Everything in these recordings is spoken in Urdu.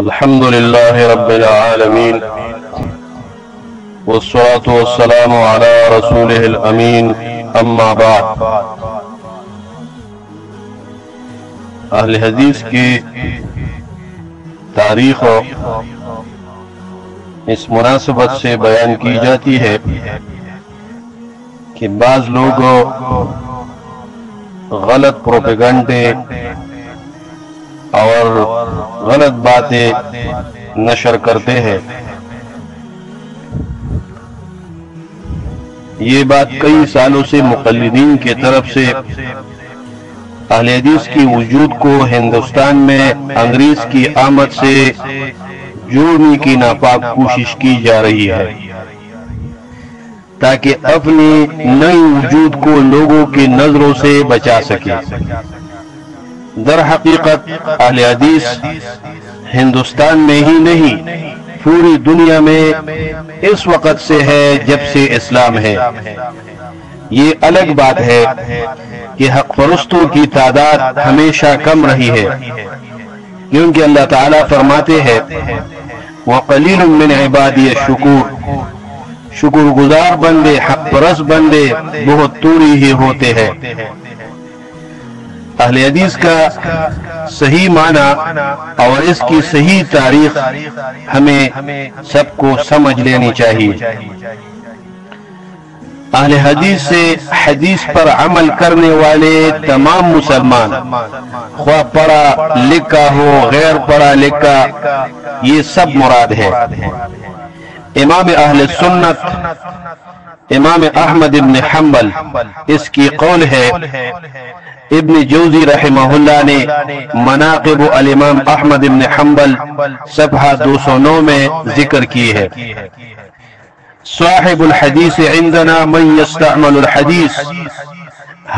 الحمد لله رب العالمين والصلاة والسلام على رسوله الأمين اما بعد. اہل حدیث کی تاریخ اس مناسبت سے بیان کی جاتی ہے کہ بعض لوگ غلط پروپیگنڈے اور غلط باتیں نشر کرتے ہیں. یہ بات کئی سالوں سے مقلدین کی طرف سے اہل حدیث کی وجود کو ہندوستان میں انگریز کی آمد سے جوڑنے کی ناپاک کوشش کی جا رہی ہے تاکہ اپنی نئی وجود کو لوگوں کی نظروں سے بچا سکے. در حقیقت اہل حدیث ہندوستان میں ہی نہیں پوری دنیا میں اس وقت سے ہے جب سے اسلام ہے. یہ الگ بات ہے کہ حق پرستوں کی تعداد ہمیشہ کم رہی ہے، کیونکہ اللہ تعالیٰ فرماتے ہیں وَقَلِيلٌ مِّنْ عِبَادِيَ الشُّكُورُ، شکر گزار بندے، حق پرست بندے بہت توری ہی ہوتے ہیں. اہل حدیث کا صحیح معنی اور اس کی صحیح تاریخ ہمیں سب کو سمجھ لینی چاہیے. اہل حدیث سے حدیث پر عمل کرنے والے تمام مسلمان، خواہ پڑھا لکھا ہو غیر پڑھا لکھا، یہ سب مراد ہے. امام اہل سنت امام احمد ابن حنبل اس کی قول ہے. ابن جوزی رحمہ اللہ نے مناقب الامام احمد ابن حنبل صفحہ 209 میں ذکر کی ہے. صاحب الحدیث عندنا من یستعمل الحدیث،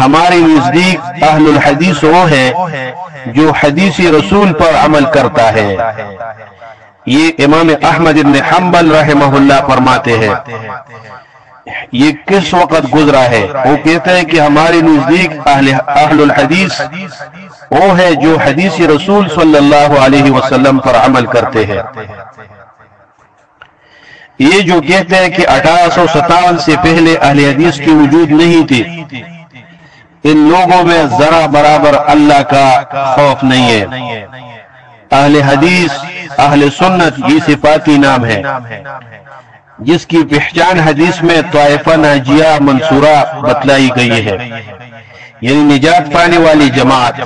ہمارے نزدیک اہل الحدیث وہ ہے جو حدیث رسول پر عمل کرتا ہے. یہ امام احمد ابن حنبل رحمہ اللہ فرماتے ہیں. یہ کس وقت گزرا ہے؟ وہ کہتا ہے کہ ہمارے نزدیک اہل الحدیث وہ ہے جو حدیث رسول صلی اللہ علیہ وسلم پر عمل کرتے ہیں. یہ جو کہتے ہیں کہ 1857 سے پہلے اہل حدیث کی وجود نہیں تھی، ان لوگوں میں ذرا برابر اللہ کا خوف نہیں ہے. اہل حدیث اہل سنت یہ صفاتی نام ہے جس کی پہچان حدیث میں طائفہ ناجیہ منصورہ بتلائی گئی ہے، یعنی نجات پانے والی جماعت.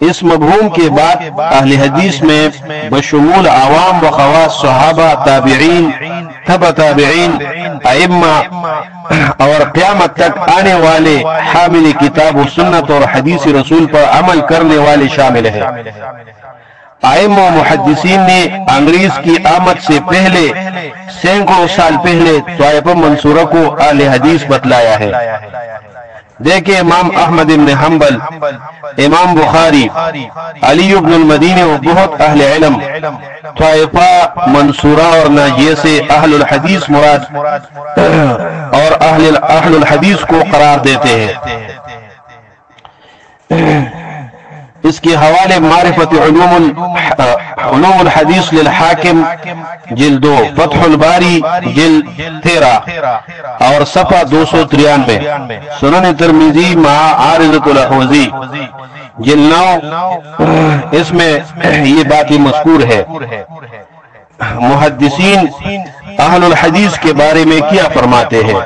اس مفہوم کے بعد اہل حدیث میں بشمول عوام و خواص صحابہ، تابعین، تبع تابعین، ائمہ اور قیامت تک آنے والے حامل کتاب و سنت اور حدیث رسول پر عمل کرنے والے شامل ہیں. ائمہ و محدثین نے انگریز کی آمد سے پہلے سینکڑوں سال پہلے طائفہ منصورہ کو اہل حدیث بتلایا ہے. دیکھیں امام احمد بن حنبل، امام بخاری، علی بن المدینی و بہت اہل علم طائفہ منصورہ اور ناجیہ سے اہل الحدیث مراد اور اہل الحدیث کو قرار دیتے ہیں. اس کے حوالے معرفت علوم الحدیث للحاکم جلد 2، فتح الباری جلد 13 اور صفحہ 293، سنن ترمذی مع عارضۃ الاحوذی جلد 9، اس میں یہ باتیں مذکور ہے. محدثین اہل الحدیث کے بارے میں کیا فرماتے ہیں؟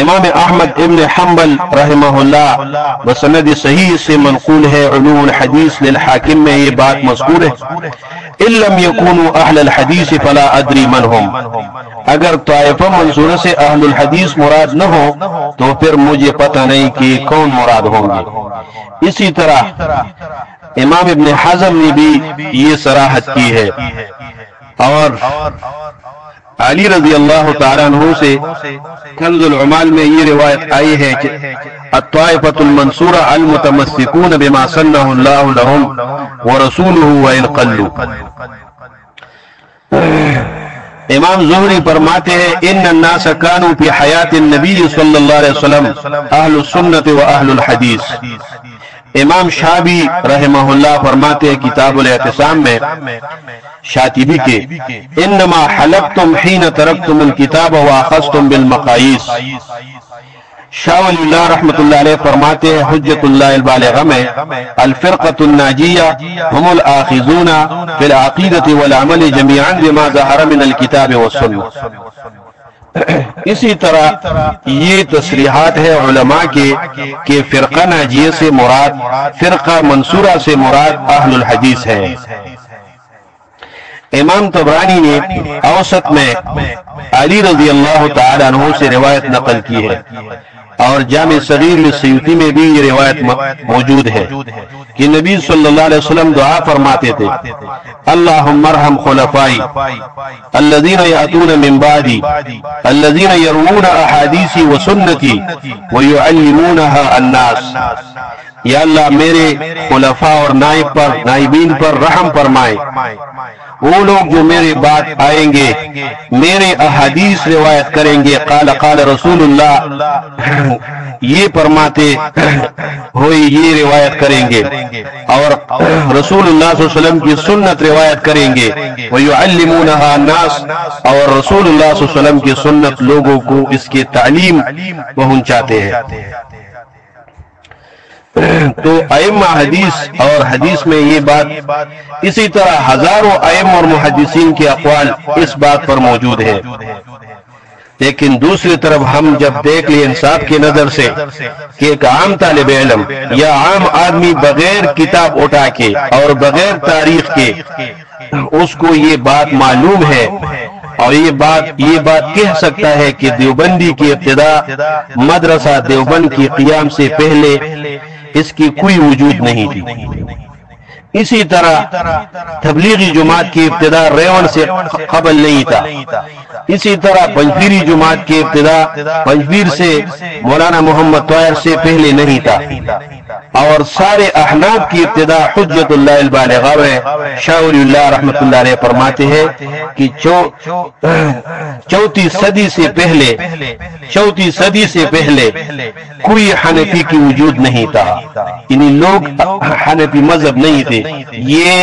امام احمد ابن حنبل رحمہ اللہ بسند صحیح سے منقول ہے، علوم الحدیث للحاکم میں یہ بات مذکور ہے ان لم يكونوا اہل الحدیث فلا ادری من هم، اگر طائفہ منصورہ سے اہل الحدیث مراد نہ ہو تو پھر مجھے پتہ نہیں کہ کون مراد ہوں گے. اسی طرح امام ابن حزم نے بھی یہ صراحت کی ہے. اور علی رضی اللہ تعالیٰ عنہ سے کنز العمال میں یہ روایت آئی ہے کہ الطائفة المنصورة المتمسكون بما سنه الله لهم ورسوله وإن قلوا. امام زہری فرماتے ہیں ان الناس كانوا في حیات النبی صلی اللہ علیہ وسلم اہل السنت و اہل الحدیث. امام شابی رحمہ اللہ فرماتے ہیں کتاب الاعتصام میں شاطبی کے، انما حلقتم حین ترکتم الکتاب واخذتم بالمقاییس۔ شاہ ولی اللہ رحمۃ اللہ علیہ فرماتے ہیں حجت اللہ البالغہ میں، الفرقۃ الناجیہ هم الآخذون فی العقیدۃ والعمل جمیعا بما ظہر من الکتاب والسنہ۔ اسی طرح یہ تصریحات ہے علماء کے کہ فرقہ ناجیہ سے مراد، فرقہ منصورہ سے مراد اہل الحدیث ہے۔ امام طبرانی نے اوسط میں علی رضی اللہ تعالی عنہ سے روایت نقل کی ہے، اور جامع صغیر للسیوطی میں بھی یہ روایت موجود ہے کہ نبی صلی اللہ علیہ وسلم دعا فرماتے تھے، اللہم ارحم خلفائی الذین یأتون من بعدی الذین یروون احادیثی وسنتی ویعلمونها الناس۔ یا اللہ میرے خلفاء اور نائبین پر رحم فرمائے، وہ لوگ جو میرے بعد آئیں گے میرے احادیث روایت کریں گے، قال قال رسول اللہ یہ فرماتے ہوئے یہ روایت کریں گے، اور رسول اللہ صلی اللہ علیہ وسلم کی سنت روایت کریں گے، وَيُعَلِّمُونَهَا النَّاسِ، اور رسول اللہ صلی اللہ علیہ وسلم کی سنت لوگوں کو اس کے تعلیم پہنچاتے ہیں۔ تو ائمہ حدیث اور حدیث میں یہ بات، اسی طرح ہزاروں ائمہ اور محدثین کے اقوال اس بات پر موجود ہے۔ لیکن دوسری طرف ہم جب دیکھ لیں انصاف کی نظر سے کہ ایک عام طالب علم یا عام آدمی بغیر کتاب اٹھا کے اور بغیر تاریخ کے اس کو یہ بات معلوم ہے اور یہ بات کہہ سکتا ہے کہ دیوبندی کی ابتدا مدرسہ دیوبند کی قیام سے پہلے اس کی کوئی وجود نہیں تھی۔ اسی طرح تبلیغی جماعت کی ابتدا ریون سے قبل نہیں تھا۔ اسی طرح پنجپیری جماعت کی ابتدا پنجپیر سے مولانا محمد طاہر سے پہلے نہیں تھا، اور سارے احناف کی ابتدا حجت اللہ البالغہ میں شاہ ولی اللہ رحمۃ اللہ علیہ فرماتے ہیں کہ چوتھی صدی سے پہلے کوئی حنفی کی وجود نہیں تھا، یعنی لوگ حنفی مذہب نہیں تھے۔ یہ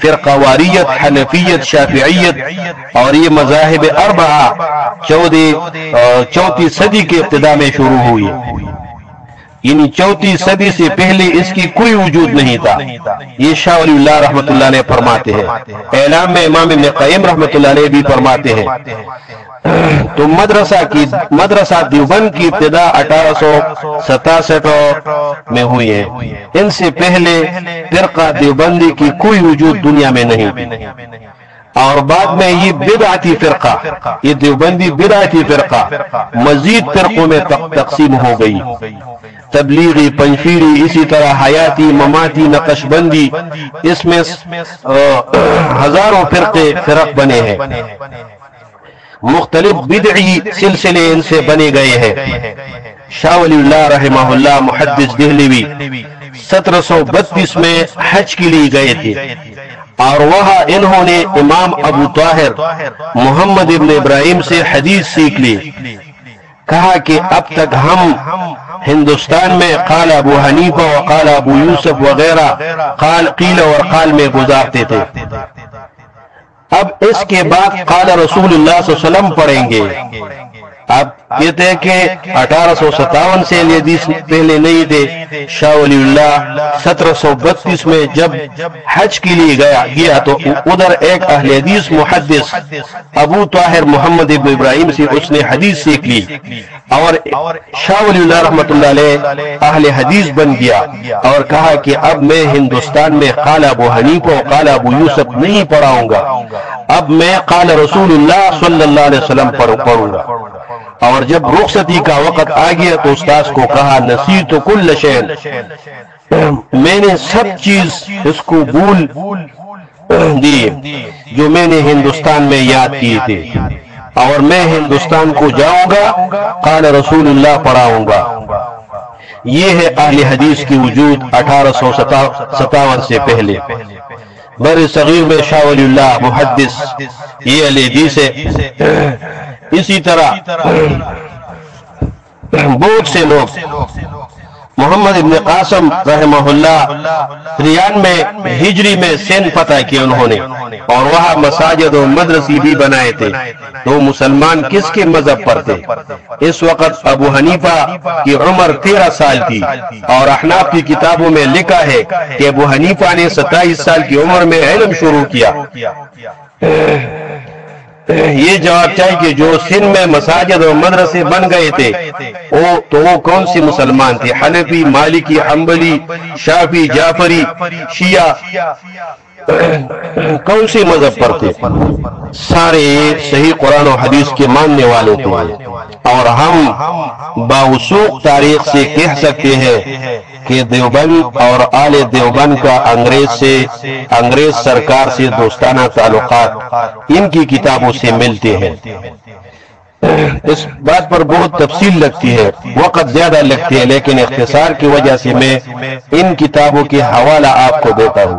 فرقہ واریت، حنفیت، شافعیت اور یہ مذاہب اربعہ چوتھی صدی کے ابتدا میں شروع ہوئی، یعنی چوتھی صدی سے پہلے اس کی کوئی وجود نہیں تھا۔ یہ شاہ ولی اللہ رحمۃ اللہ علیہ فرماتے ہیں۔ اعلام میں امام ابن قیم رحمۃ اللہ علیہ بھی فرماتے ہیں۔ تو مدرسہ دیوبند کی ابتدا 1867 میں ہوئی ہے، ان سے پہلے فرقہ دیوبندی کی کوئی وجود دنیا میں نہیں تھی، اور بعد میں یہ بدعتی فرقہ، یہ دیوبندی بدعتی فرقہ مزید فرقوں میں تقسیم ہو گئی، تبلیغی، پنجپیری، اسی طرح حیاتی، مماتی، نقش بندی، اس میں ہزاروں فرق بنے ہیں، مختلف بدعی سلسلے ان سے بنے گئے ہیں۔ شاہ ولی اللہ رحمہ اللہ محدث دہلوی 1732 میں حج کے لیے گئے تھے، اور وہاں انہوں نے امام ابو طاہر محمد ابن ابراہیم سے حدیث سیکھ لی۔ کہا کہ اب تک ہم ہندوستان میں قال ابو حنیفہ و قال ابو یوسف وغیرہ قیل اور قال میں گزارتے تھے، اب اس کے بعد قال رسول اللہ صلی اللہ علیہ وسلم پڑھیں گے۔ اب کہتے ہیں کہ 1857 سے حدیث پہلے نہیں تھے۔ شاہ ولی اللہ 1732 میں جب حج کے لیے گیا تو ادھر ایک اہل حدیث محدث ابو طاہر محمد ابن ابراہیم سے اس نے حدیث سیکھ لی، اور شاہ ولی اللہ رحمۃ اللہ علیہ اہل حدیث بن گیا، اور کہا کہ اب میں ہندوستان میں قال ابو حنیفہ و قال ابو یوسف نہیں پڑھاؤں گا، اب میں قال رسول اللہ صلی اللہ علیہ وسلم پڑھوں گا۔ اور جب رخصتی کا وقت آ گیا تو استاذ کو کہا نسیت کل شیء، میں نے سب چیز اس کو بھول دی جو میں نے ہندوستان میں یاد کی تھی، اور میں ہندوستان کو جاؤں گا قال رسول اللہ پڑھاؤں گا۔ یہ ہے اہل حدیث کی وجود 1857 سے پہلے۔ بر صغیر میں شاہ ولی اللہ محدث یہ اہل حدیث ہے۔ اسی طرح بہت سے لوگ محمد ابن قاسم رحمہ اللہ 93 ہجری میں سندھ فتح کی انہوں نے، اور وہاں مساجد و مدرسی بھی بنائے تھے۔ تو مسلمان کس کے مذہب پر تھے؟ اس وقت ابو حنیفہ کی عمر 13 سال تھی، اور احناف کی کتابوں میں لکھا ہے کہ ابو حنیفہ نے 27 سال کی عمر میں علم شروع کیا۔ یہ جواب چاہیے کہ جو سندھ میں مساجد اور مدرسے بن گئے تھے وہ کون سی مسلمان تھے؟ حنفی، مالکی، حنبلی، شافعی، جعفری، شیعہ، کون سی مذہب پر تھے؟ سارے صحیح قرآن و حدیث کے ماننے والے تھے، اور ہم باوثوق تاریخ سے کہہ سکتے ہیں کہ دیوبند اور آل دیوبند کا انگریز سرکار سے دوستانہ تعلقات ان کی کتابوں سے ملتے ہیں۔ اس بات پر بہت تفصیل لگتی ہے، وقت زیادہ لگتی ہے، لیکن اختصار کی وجہ سے میں ان کتابوں کے حوالہ آپ کو دیتا ہوں۔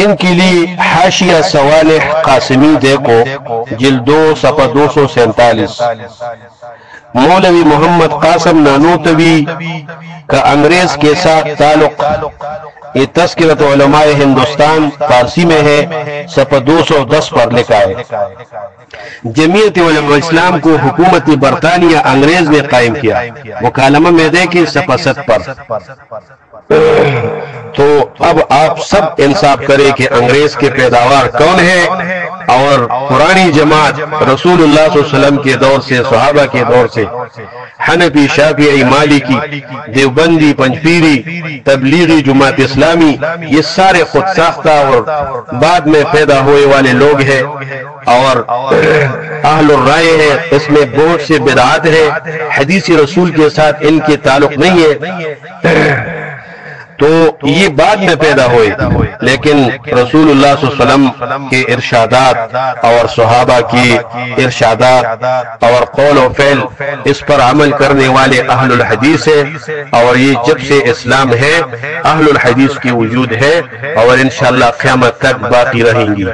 ان کے لیے حاشیہ صوالح قاسمی دیکھو، جلد 2 صفحہ 247۔ مولوی محمد قاسم نانوتوی کا انگریز کے ساتھ تعلق، یہ تذکرۃ علماء ہندوستان فارسی میں ہے، صفحہ 210 پر لکھا ہے۔ جمعیت علماء اسلام کو حکومت برطانیہ انگریز نے قائم کیا، مکالمہ میں دیکھیں صفحہ 7 پر۔ تو اب آپ سب انصاف کریں کہ انگریز کے پیداوار کون ہے، اور پرانی جماعت رسول اللہ صلی اللہ علیہ وسلم کے دور سے، صحابہ کے دور سے، حنفی، شافعی، مالکی، دیوبندی، پنجپیری، تبلیغی، جماعت اسلامی، یہ سارے خود ساختہ اور بعد میں پیدا ہوئے والے لوگ ہیں، اور اہل الرائے ہے، اس میں بہت سے بدعات ہے، حدیث رسول کے ساتھ ان کے تعلق نہیں ہے، تو یہ بعد میں پیدا ہوئے، لیکن رسول اللہ صلی اللہ علیہ وسلم کے ارشادات اور صحابہ کی ارشادات اور قول و فعل، اس پر عمل کرنے والے اہل الحدیث ہے، اور یہ جب سے اسلام ہے اہل الحدیث کی وجود ہے، اور انشاءاللہ قیامت تک باقی رہیں گی۔